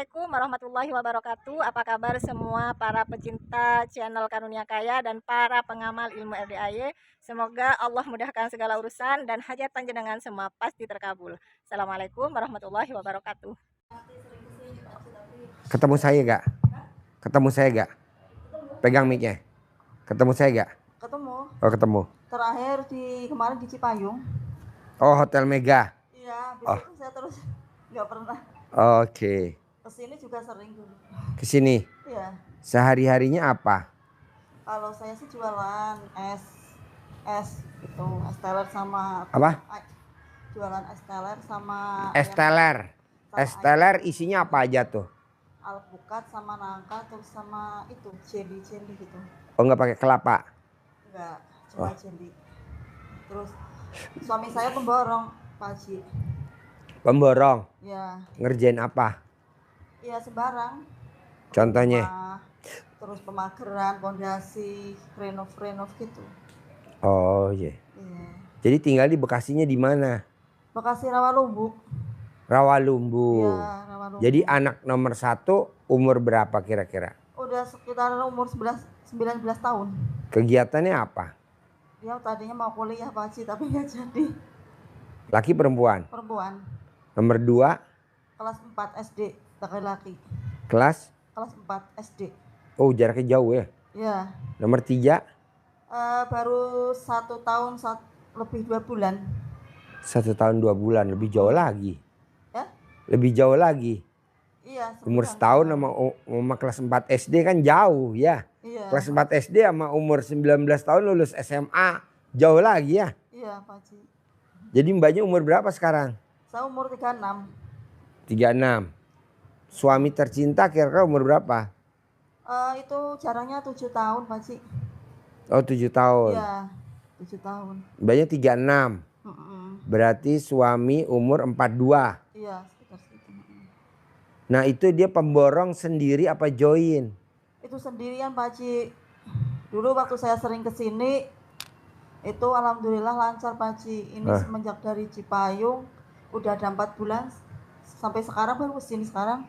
Assalamualaikum warahmatullahi wabarakatuh. Apa kabar semua para pecinta channel Karunia Kaya dan para pengamal ilmu RDAY. Semoga Allah mudahkan segala urusan dan hajat panjenengan semua pasti terkabul. Assalamualaikum warahmatullahi wabarakatuh. Ketemu saya gak? Ketemu saya gak? Pegang mic-nya. Ketemu saya gak? Ketemu. Oh, ketemu. Terakhir kemarin di Cipayung. Oh, Hotel Mega. Iya, habis itu saya terus nggak pernah. Oke. Kesini juga sering dulu. Kesini. Iya. Sehari-harinya apa? Kalau saya sih jualan es itu, es teler sama Apa? Jualan es teler sama Es teler. Es teler isinya apa aja tuh? alpukat sama nangka terus sama itu jelly gitu. Oh, nggak pakai kelapa? Enggak, cuma jelly. Terus suami saya pemborong, Pak Haji. Pemborong? Ya. Ngerjain apa? Iya, sembarang. Contohnya? Terus pemageran, pondasi, renov gitu. Oh iya. Iya. Jadi tinggal di Bekasinya di mana? Bekasi Rawalumbu. Rawalumbu. Iya, Rawalumbu. Jadi anak nomor 1 umur berapa kira-kira? Udah sekitar umur 19 tahun. Kegiatannya apa? Ya tadinya mau kuliah Pak Haji tapi nggak jadi. Laki perempuan? Perempuan. Nomor 2? Kelas 4 SD, laki-laki. Kelas 4 SD. Oh, jaraknya jauh ya? Iya. Nomor 3? Baru 1 tahun lebih 2 bulan. 1 tahun 2 bulan, lebih jauh lagi. Ya? Lebih jauh lagi. Iya. Umur setahun sama kelas 4 SD kan jauh ya. Iya. Kelas 4 SD sama umur 19 tahun lulus SMA jauh lagi ya. Iya Pak Haji. Jadi mbaknya umur berapa sekarang? Saya umur 36. 36. Suami tercinta kira-kira umur berapa? Itu jarangnya 7 tahun Pak Haji. Oh 7 tahun. Iya 7 tahun. Mbaknya 36. Berarti suami umur 42. Iya sekitar segitu. Nah itu dia pemborong sendiri apa join? Itu sendirian Pak Haji. Dulu waktu saya sering kesini itu alhamdulillah lancar Pak Haji. Ini semenjak dari Cipayung udah ada 4 bulan sampai sekarang baru kesini sekarang.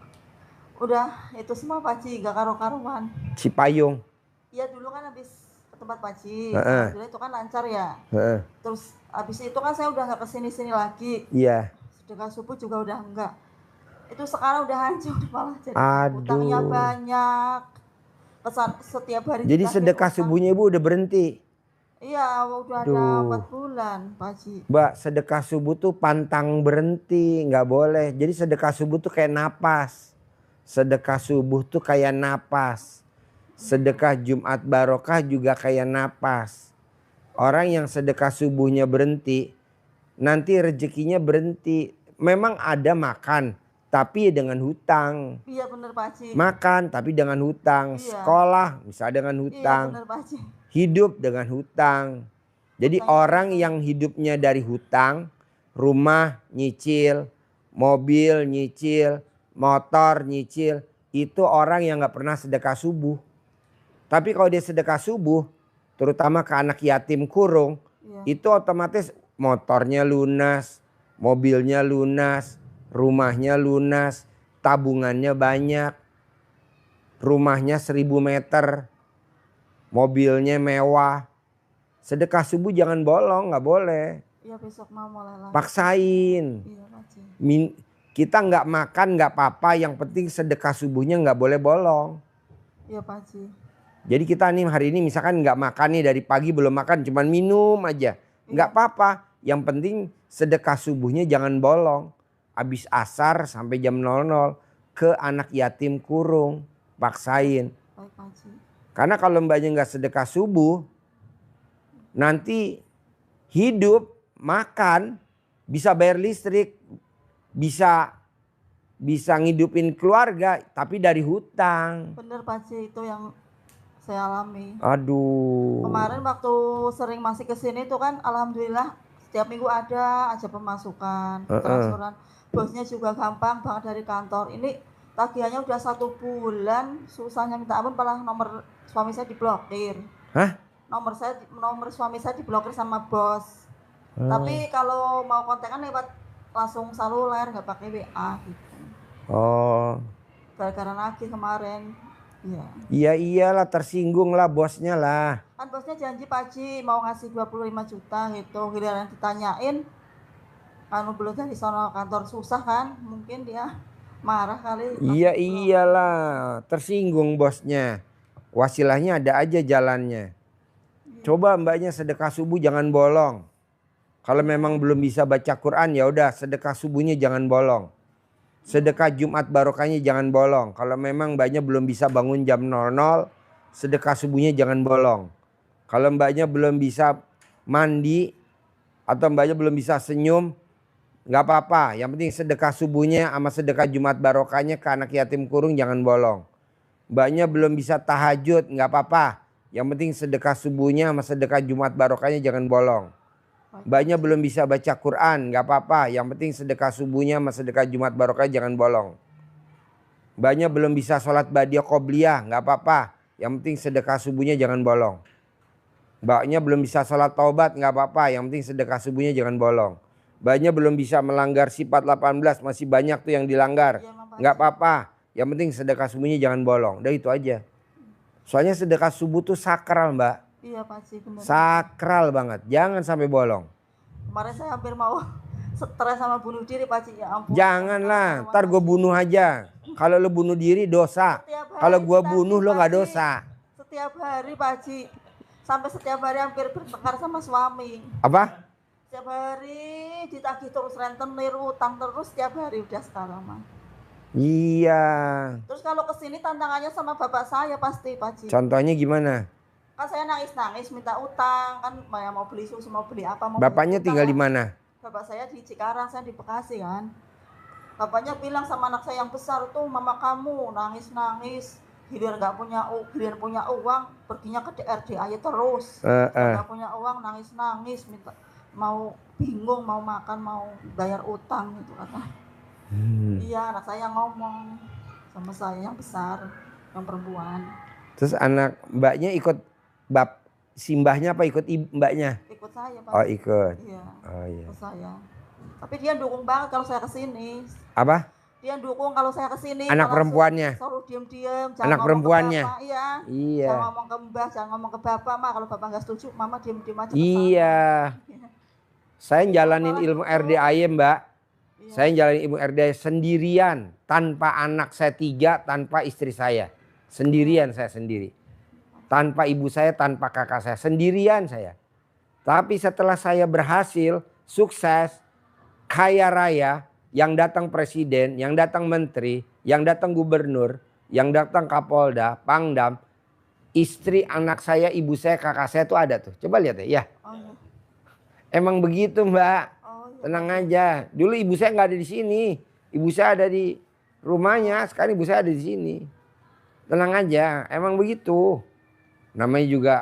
Udah itu semua Pak Haji gak karu-karuan. Cipayung? Iya dulu kan habis ke tempat Pak Haji. Alhamdulillah itu kan lancar ya. Terus habis itu kan saya udah gak kesini-sini lagi. Iya. Sedekah subuh juga udah enggak. Itu sekarang udah hancur malah jadi utangnya banyak. Setiap hari. Jadi sedekah subuhnya ibu udah berhenti? Iya udah ada 4 bulan Pak Haji. Mbak, sedekah subuh tuh pantang berhenti, nggak boleh. Jadi sedekah subuh tuh kayak napas. Sedekah subuh tuh kayak napas. Sedekah Jumat Barokah juga kayak napas. Orang yang sedekah subuhnya berhenti, nanti rezekinya berhenti. Memang ada makan, tapi dengan hutang. Iya bener Pak Haji. Makan tapi dengan hutang. Iya. Sekolah misalnya dengan hutang. Iya bener Pak Haji. Hidup dengan hutang. Jadi orang yang hidupnya dari hutang, rumah nyicil, mobil nyicil, motor nyicil, itu orang yang nggak pernah sedekah subuh. Tapi kalau dia sedekah subuh, terutama ke anak yatim kurung, itu otomatis motornya lunas, mobilnya lunas, rumahnya lunas, tabungannya banyak, rumahnya 1000 meter, mobilnya mewah. Sedekah subuh jangan bolong, nggak boleh. Iya besok mau mulai lagi. Paksain. Iya Pak Haji. Kita nggak makan nggak apa-apa, yang penting sedekah subuhnya nggak boleh bolong. Iya Pak Haji. Jadi kita nih hari ini misalkan nggak makan nih, dari pagi belum makan, cuman minum aja, nggak apa-apa. Yang penting sedekah subuhnya jangan bolong. Habis asar sampai jam 00 ke anak yatim kurung, paksain. Baik Pak Haji. Karena kalau mbaknya nggak sedekah subuh, nanti hidup, makan, bisa bayar listrik, bisa ngidupin keluarga, tapi dari hutang. Bener Pak Haji, itu yang saya alami. Aduh. Kemarin waktu sering masih kesini tuh kan alhamdulillah setiap minggu ada aja pemasukan, transferan. Bosnya juga gampang banget dari kantor. Ini tagihannya udah 1 bulan, susahnya minta ampun, malah nomor suami saya diblokir. Hah? Nomor suami saya diblokir sama bos. Tapi kalau mau kontekan lewat langsung seluler, nggak pakai WA gitu. Oh. gara-gara nagih kemarin. Iya. Iya iyalah, tersinggung lah bosnya lah. Kan bosnya janji Pak Haji mau ngasih 25 juta gitu. Giliran ditanyain, kan belum dari sono kantor susah kan, mungkin dia marah kali. Iya iyalah, tersinggung bosnya. Wasilahnya ada aja jalannya. Coba mbaknya sedekah subuh jangan bolong. Kalau memang belum bisa baca Quran ya udah sedekah subuhnya jangan bolong. Sedekah Jumat barokahnya jangan bolong. Kalau memang mbaknya belum bisa bangun jam 00, sedekah subuhnya jangan bolong. Kalau mbaknya belum bisa mandi atau mbaknya belum bisa senyum, nggak apa-apa. Yang penting sedekah subuhnya sama sedekah Jumat barokahnya ke anak yatim kurung jangan bolong. Mbaknya belum bisa tahajud, nggak apa-apa. Yang penting sedekah subuhnya sama sedekah Jumat barokahnya jangan bolong. Mbaknya belum bisa baca Quran, nggak apa-apa. Yang penting sedekah subuhnya sama sedekah Jumat barokahnya jangan bolong. Mbaknya belum bisa sholat badiah qobliyah, nggak apa-apa. Yang penting sedekah subuhnya jangan bolong. Mbaknya belum bisa sholat taubat, nggak apa-apa. Yang penting sedekah subuhnya jangan bolong. Mbaknya belum bisa melanggar sifat 18, masih banyak tuh yang dilanggar. Nggak apa-apa. Yang penting sedekah subuhnya jangan bolong. Udah itu aja. Soalnya sedekah subuh tuh sakral mbak. Iya Pak Haji benar. Sakral banget. Jangan sampai bolong. Kemarin saya hampir mau stres sama bunuh diri Pak Haji, ya ampun. Janganlah. Ntar gue bunuh aja. Kalau lo bunuh diri dosa. Kalau gue bunuh lo nggak dosa. Setiap hari Pak Haji. Sampai setiap hari hampir bertengkar sama suami. Apa? Setiap hari ditagih terus rentenir, utang terus setiap hari udah sekarang mah. Iya. Terus kalau kesini tantangannya sama bapak saya pasti Pak Haji. Contohnya gimana? Kan saya nangis-nangis minta utang, kan mau beli susu, mau beli apa, mau Bapaknya beli tinggal utang, di mana? Bapak saya di Cikarang, saya di Bekasi kan. Bapaknya bilang sama anak saya yang besar tuh, mama kamu nangis-nangis, giliran punya uang, perginya ke DRD aja terus. Nggak punya uang, nangis-nangis, minta mau bingung, mau makan, mau bayar utang gitu kata. Iya, anak saya ngomong sama saya yang besar, yang perempuan. Terus anak mbaknya ikut simbahnya apa ikut mbaknya? Ikut saya Pak. Oh ikut. Iya. Oh iya. Ikut saya. Tapi dia dukung banget kalau saya kesini. Apa? Dia dukung kalau saya kesini. Anak perempuannya? Suruh diem-diem. Anak perempuannya? Iya. Iya. Jangan ngomong ke mbah, jangan ngomong ke bapak. Mak, kalau bapak nggak setuju, mama diem-diem aja. Iya. Saya jalanin ilmu RDAY mbak. Iya. Saya jalanin ilmu RDAY sendirian. Tanpa anak saya 3, tanpa istri saya. Sendirian saya sendiri. Tanpa ibu saya, tanpa kakak saya. Sendirian saya. Tapi setelah saya berhasil, sukses, kaya raya, yang datang presiden, yang datang menteri, yang datang gubernur, yang datang kapolda, pangdam, istri, anak saya, ibu saya, kakak saya tuh ada tuh. Coba lihat ya. Oh, iya. Emang begitu mbak. Oh, iya. Tenang aja. Dulu ibu saya nggak ada di sini. Ibu saya ada di rumahnya. Sekarang ibu saya ada di sini. Tenang aja. Emang begitu. Namanya juga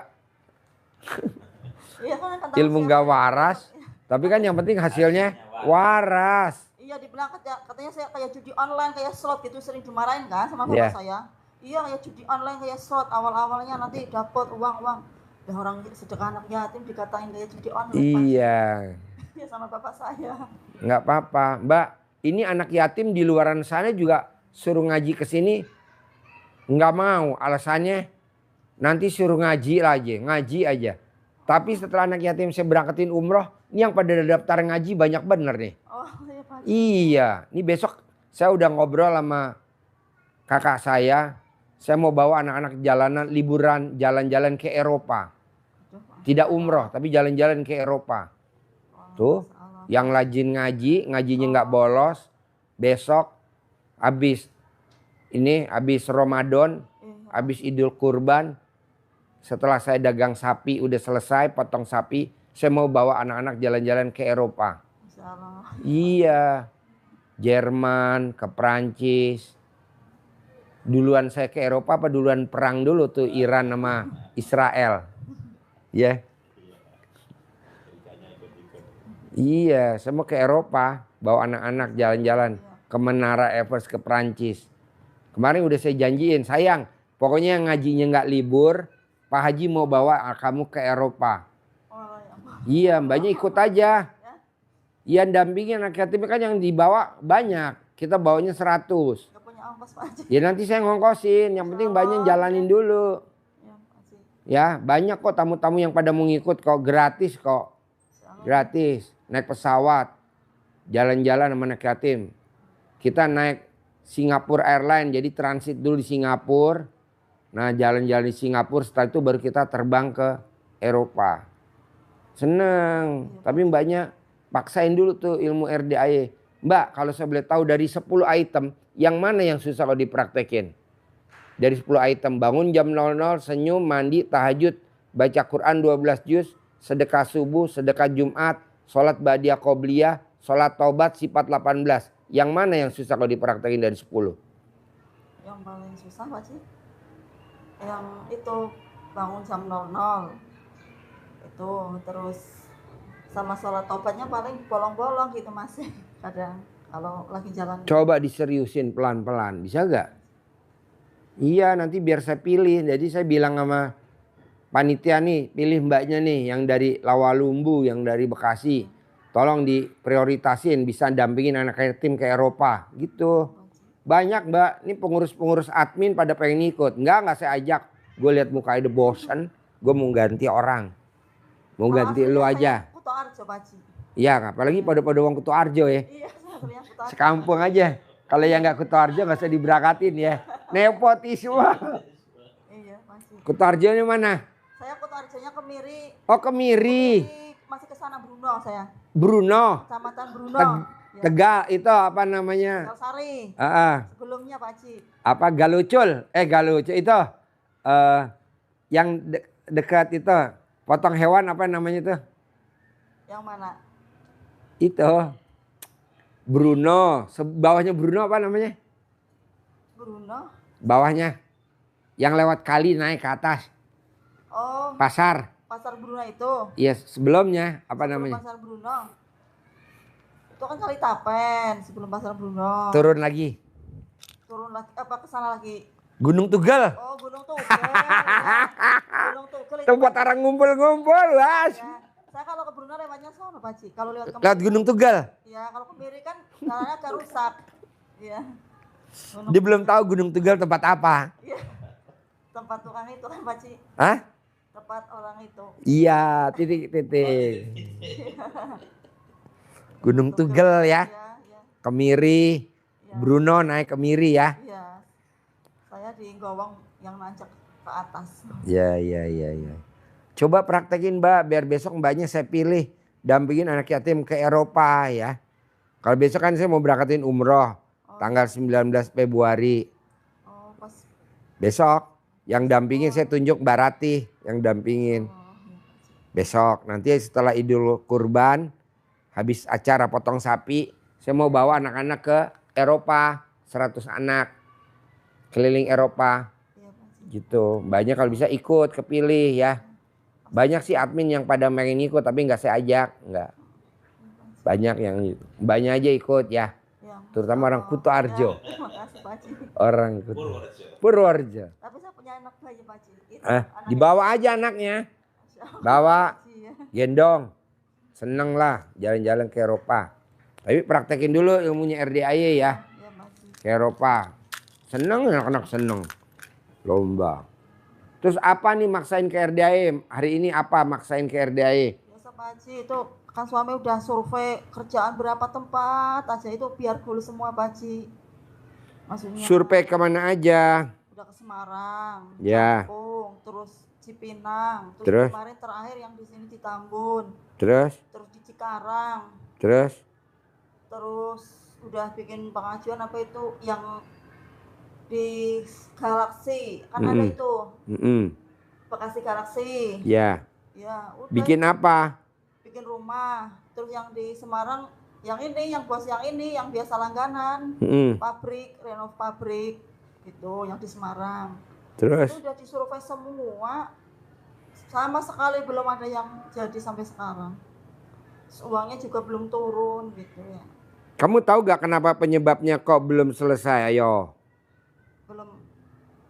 Iya, kan, ilmu gak waras. Tapi kan yang penting hasilnya waras. Iya, dibilang katanya saya kayak judi online, kayak slot gitu, sering dimarahin kan sama bapak saya. Iya, kayak judi online, kayak slot. Awal-awalnya nanti dapat uang-uang. Ya orang sedekah anak yatim dikatain kayak judi online. Iya. Iya, sama bapak saya. Nggak apa-apa. Mbak, ini anak yatim di luaran sana juga suruh ngaji ke sini. Nggak mau. Alasannya nanti suruh ngaji aja. Tapi setelah anak yatim saya berangkatin umroh, ini yang pada daftar ngaji banyak bener nih. Oh, iya Pak. Iya, ini besok saya udah ngobrol sama kakak saya. Saya mau bawa anak-anak jalanan liburan jalan-jalan ke Eropa. Tidak umroh, tapi jalan-jalan ke Eropa. Tuh, yang rajin ngajinya nggak bolos. Besok habis Ramadan, habis Idul Kurban. Setelah saya dagang sapi udah selesai potong sapi, saya mau bawa anak-anak jalan-jalan ke Eropa. Iya, Jerman, ke Prancis. Duluan saya ke Eropa apa duluan perang dulu tuh Iran sama Israel. Ya. Iya, saya mau ke Eropa, bawa anak-anak jalan-jalan ke Menara Everest ke Prancis. Kemarin udah saya janjiin, sayang, pokoknya yang ngajinya nggak libur, Pak Haji mau bawa kamu ke Eropa. Iya, mbaknya ikut aja. Iya, dampingin anak yatim kan yang dibawa banyak. Kita bawanya 100. ongkos Pak Haji. Ya nanti saya ngongkosin, yang penting banyak jalanin dulu. Ya Pak Haji. Ya banyak kok tamu-tamu yang pada mau ngikut kok, gratis kok. Insyaallah. Gratis, naik pesawat, jalan-jalan sama anak yatim. Kita naik Singapore Airlines, jadi transit dulu di Singapura. Nah jalan-jalan di Singapura, setelah itu baru kita terbang ke Eropa. Seneng, tapi mbaknya paksain dulu tuh ilmu RDAY. Mbak, kalau saya boleh tahu dari 10 item, yang mana yang susah kalau dipraktekin? Dari 10 item, bangun jam 00, senyum, mandi, tahajud, baca Quran 12 juz, sedekah subuh, sedekah Jumat, sholat ba'diyah qobliyah, sholat taubat sifat 18. Yang mana yang susah kalau dipraktekin dari 10? Yang paling susah Pak Haji, yang itu bangun jam 00 itu, terus sama sholat taubatnya paling bolong-bolong gitu masih kadang kalau lagi jalan. Coba diseriusin pelan-pelan, bisa gak? Iya nanti biar saya pilih. Jadi saya bilang sama panitia nih, pilih mbaknya nih yang dari Lawalumbu, yang dari Bekasi. Tolong diprioritasin, bisa dampingin anak yatim ke Eropa gitu. Banyak mbak, ini pengurus-pengurus admin pada pengen ikut. Enggak saya ajak. Gue lihat mukanya udah bosen, gue mau ganti orang. Mau ganti lu aja. Kutoarjo Pak Haji. Iya, apalagi pada uang Kutoarjo ya. Iya, saya aslinya Kutoarjo. Sekampung aja. Kalau yang nggak Kutoarjo nggak usah diberakatin ya. Nepotisme. Iya, masih. Kutoarjo ini mana? Saya Kutoarjonya Kemiri. Oh Kemiri. Masih ke sana Bruno saya. Bruno. Kecamatan Bruno. Ya. Tegal itu apa namanya? Tegalsari. Sebelumnya Pak Haji. Apa Galucul? Galucul itu yang dekat itu potong hewan apa namanya itu? Yang mana? Itu Bruno. Bawahnya Bruno apa namanya? Bruno. Bawahnya yang lewat kali naik ke atas. Oh. Pasar. Pasar Bruno itu. Iya sebelumnya apa Sebelum namanya? Pasar Bruno. Itu kan Kali Tapen sebelum Pasar Bruno. Turun lagi. Turun lagi apa ke sana lagi? Gunung Tugal. Oh, Gunung Tugal. Ya. Gunung Tugal itu. Tempat orang ngumpul-ngumpul, Mas. Ya. Saya kalau ke Bruno lewatnya sono, Pak Haji. Kalau lewat Lewat Gunung Tugal. Ya, kalau ke Miri kan jalannya agak rusak. Iya. Dia belum tahu Gunung Tugal tempat apa. Iya. Tempat tukang itu kan, Pak Haji. Hah? Tempat orang itu. Iya, titik-titik. Gunung Tugal ya. Iya, iya. Kemiri. Iya. Bruno naik ke Miri ya. Iya. Saya di Gowong yang nanjak ke atas. Iya. Coba praktekin Mbak, biar besok mbaknya saya pilih dampingin anak yatim ke Eropa ya. Kalau besok kan saya mau berangkatin umroh tanggal 19 Februari. Oh, pas. Besok yang dampingin saya tunjuk Mbak Ratih yang dampingin. Oh, iya, Pak Haji. Besok nanti setelah Idul Kurban habis acara potong sapi saya mau bawa anak-anak ke Eropa 100 anak keliling Eropa Iya, Pak Haji. gitu. Banyak kalau bisa ikut kepilih ya. Banyak sih admin yang pada pengen ikut tapi nggak saya ajak, nggak. Banyak yang banyak aja ikut ya. Ya, Terutama orang Kutoarjo. Ya, terima kasih Pak Haji. Orang Purworejo. Tapi saya punya anak bayi Pak Haji. Itu Dibawa aja anaknya. Bawa, Iya. gendong. Seneng lah jalan-jalan ke Eropa. Tapi praktekin dulu ilmunya RDAY ya. Iya, Pak Haji. Ke Eropa. Seneng anak-anak seneng. Lomba. Terus apa nih maksain ke RDAY? Hari ini apa maksain ke RDAY? Biasa Pak Haji, itu kan suami udah survei kerjaan berapa tempat aja itu biar full semua Pak Haji. Maksudnya Survei kemana aja? udah ke Semarang, Ya. Lampung, terus Cipinang, Terus? kemarin terakhir yang di sini di Tambun, Terus? terus di Cikarang, Terus? terus udah bikin pengajuan apa itu yang di Galaksi kan ada itu Bekasi Galaksi. Ya. Ya udah. Bikin apa? Bikin rumah. Terus yang di Semarang yang ini, yang bos yang ini, yang biasa langganan, pabrik, renov pabrik gitu, yang di Semarang. Terus? Itu udah disurvei semua, sama sekali belum ada yang jadi sampai sekarang. Uangnya juga belum turun gitu ya. Kamu tahu gak kenapa penyebabnya kok belum selesai? Ayo.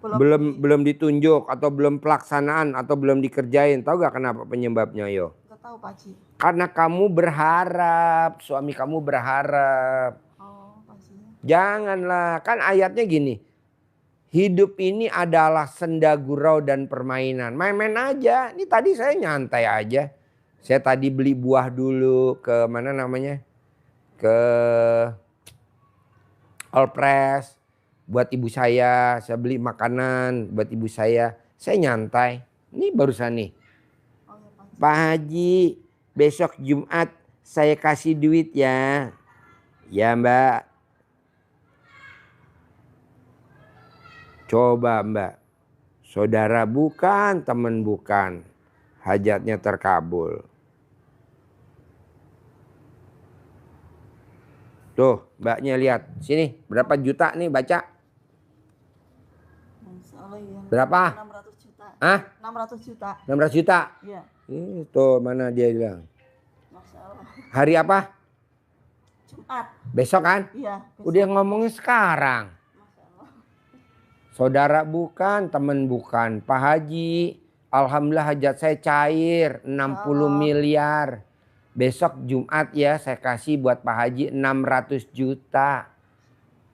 Belum ditunjuk atau belum pelaksanaan atau belum dikerjain. Tahu gak kenapa penyebabnya? Ayo. Gak tahu Pak Haji. Karena kamu berharap, suami kamu berharap. Oh Pak Haji. Janganlah, kan ayatnya gini. Hidup ini adalah senda gurau dan permainan. Main-main aja. Ini tadi saya nyantai aja. Saya tadi beli buah dulu ke mana namanya? Ke Allpress buat ibu saya beli makanan buat ibu saya nyantai. Ini barusan nih. Oh ya Pak Haji. Pak Haji, besok Jumat saya kasih duit ya. Ya Mbak. Coba Mbak, saudara bukan, teman bukan, hajatnya terkabul. Tuh Mbaknya lihat, sini berapa juta nih baca? Masya Allah ya. Berapa? 600 juta. Hah? 600 juta. 600 juta? Iya. Itu mana dia bilang. Masya Allah. Hari apa? Jumat. Besok kan? Iya. besok. Udah ngomongin sekarang. Masya Allah. Saudara bukan, teman bukan. Pak Haji, alhamdulillah hajat saya cair 60 miliar. Besok Jumat ya saya kasih buat Pak Haji 600 juta.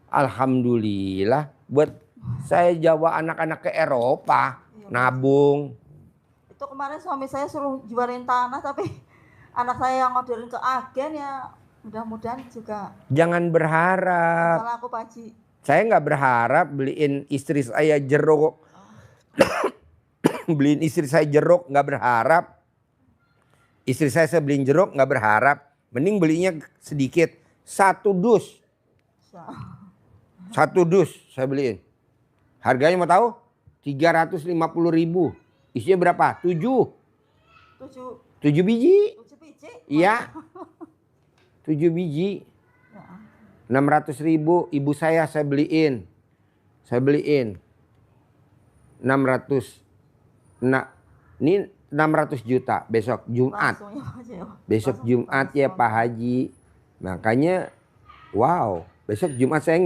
Alhamdulillah. Buat saya Jawa anak-anak ke Eropa. Iya, Nabung. Itu kemarin suami saya suruh juarin tanah tapi anak saya yang orderin ke agen ya mudah-mudahan juga. Jangan berharap. Salah aku Pak Haji. Saya nggak berharap beliin istri saya jeruk. Beliin istri saya jeruk nggak berharap. Istri saya beliin jeruk nggak berharap. Mending belinya sedikit. 1 dus. Masya 1 Allah. dus saya beliin. Harganya mau tahu? 350.000. Isinya berapa? 7. 7 biji. 7 biji. Iya. 7 biji. Ya. 600.000 ibu saya beliin. Saya beliin 600. Nah, ini 600 juta besok Jumat. Langsung ya Pak Haji. Besok Langsung Jumat ya langsung. Pak Haji. Makanya wow, besok Jumat saya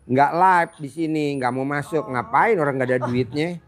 nggak live di sini, nggak mau masuk. Ngapain orang nggak ada duitnya?